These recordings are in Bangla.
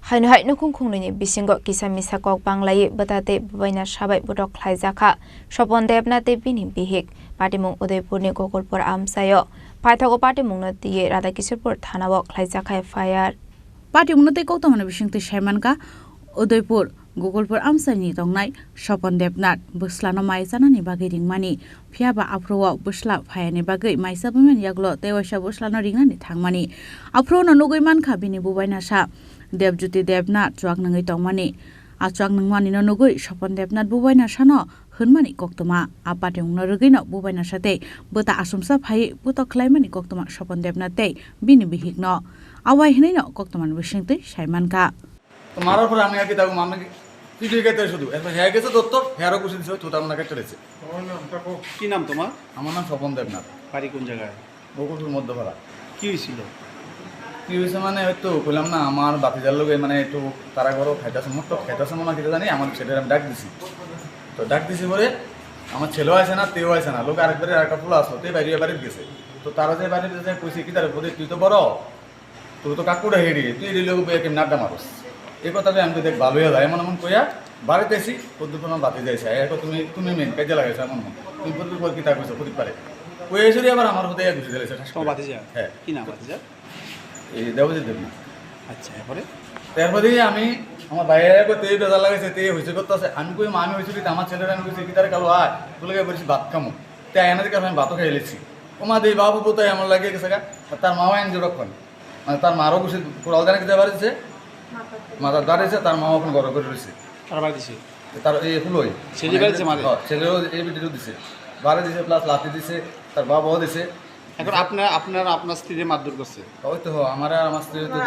Hai Nukhung Khunwi Bisingo Kisamisa Kokbanglaiwi Bwta Bubainasa Butok Khlaijakha Sopon Debnate Bini Bihik Patimung Udaipurni Gogolpur Amsayo Paithago Patimung Nati Radakishpur Thanao Khlaijakha FIR Patimung Nati Koktamana Bishingti Shaimanka Udaipur Gogolpur Amsani Tongnai Sopon Debnat Buslano Maisanani Bagi Ringmani Phiaba Apro Busla Phayani Bagi Maisabaman Yaglo Tewasha Buslano Ringani Thangmani Apro no Nugoiman Kabini Bubainasa Debjuti Debnat Chuak Nangai Tongmani Achuak Nangmani no Nugui Sopon Debnat Bubainasa no Khunmani Koktoma Apatimung no Rugino Bubainasa te Bwta Asumsa Phai Butok Khlaimani Koktoma Sopon Debnat te Bini Bihik no Awai Hinai no Koktoman Bishingti Shaimanka তোমার উপর আমি আগে তাও মানে কি দিকে শুধু এরপর হ্যাঁ গেছে দত্তর হেয়ারও কুশি দিছে ছোট আমাকে চলেছে কি নাম তোমার? আমার নাম স্বপন দেবনাথ। বাড়ি কোন জায়গায়? বকুলপুর মধ্যপাড়া। কি হয়েছিল? কি হয়েছে মানে হয়তো বললাম না আমার বাতিজার লোক মানে একটু তারা করো খাইতেছে মোট খাইতেছে মনে কিছু জানি আমার ছেলের আমি ডাক দিছি তো ডাক দিছি পরে আমার ছেলেও আসে না তেও আসে না লোক আরেকবারে আরেকটা ফুল আসলো তে বাইরে বাড়িতে গেছে তো তারা যে বাড়িতে যে কইছে কি তার বলে তুই তো বড় তুই তো কাকুটা হেরি তুই রিলে কেমন নাড্ডা মারস এই কথাটা আমি দেখ ভালো হয়ে যায় এমন এমন কইয়া বাড়িতে এসি পদ্ধতি বাতি যাইছে এখন তুমি মেন কাজে লাগাইছো এমন তুমি পর কি তা কইছো প্রতি পারে ওই এসে আবার আমার হতে ঘুষে দিয়েছে বাতিজা। হ্যাঁ, কি নাম বাতিজা? এই দেবজিৎ দেবনাথ। আচ্ছা, এরপরে তারপরে আমি আমার ভাইয়ের তেই বেজার লাগাইছে তে হয়েছে করতেছে আমি কই আমি হয়েছি কি আমার ছেলেরা আমি কইছি কি তার কালো আয় তোলে বলছি ভাত খামো তাই এনাদের কাছে আমি ভাতও খেয়ে এলেছি ও মা দেই বাবু বোতাই আমার লাগে গেছে তার মাও আইন যখন মানে তার মারও বসে কোরাল জানা খেতে পারছে মাথা দাঁড়িয়েছে তার মাও এখন গড় করে রয়েছে তার বাড়ি দিছে তার এই ফুলই ছেলে বাড়িছে মারে ছেলেও এই ভিডিও দিছে বাড়ি দিছে প্লাস লাঠি দিছে তার বাবাও দিছে এখন আপনার স্ত্রীকে মারধর করছে ওই তো আমার আর আমার স্ত্রী তো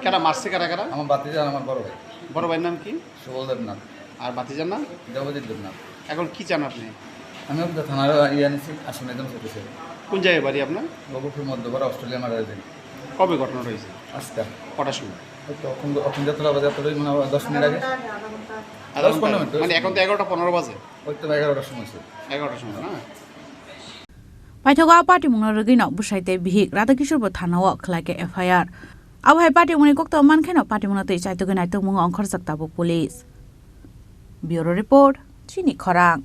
কেন মারছে কারা আমার বাতিজা আর আমার বড় ভাই বড় ভাইয়ের নাম কি? সুবল দেবনাথ। আর বাতিজার নাম দেবজিৎ দেবনাথ। এখন কি চান আপনি? আমি তো থানার ইয়ে আনিছি আসলে একদম সেটেছে কোন জায়গায় বাড়ি আপনার? বকুলপুর মধ্যপাড়া অস্ট্রেলিয়া মারা যায় কবে ঘটনা হয়েছে? আজকে কটার সময়? অক্ষণ যাত্রা বাজার তো মানে 10 মিনিট আগে 10-15 মিনিট মানে এখন তো 11:15 বাজে ওই তো 11টার সময় 11টার সময় না Paithago Patimung no Rugino Busaite Bihik Radakishpur Thanao Khlaijakha FIR Awai Patimung Koktaman Kheno Patimung te Chaitogana Tumung on Khorang Police Bureau Report Chini Khorang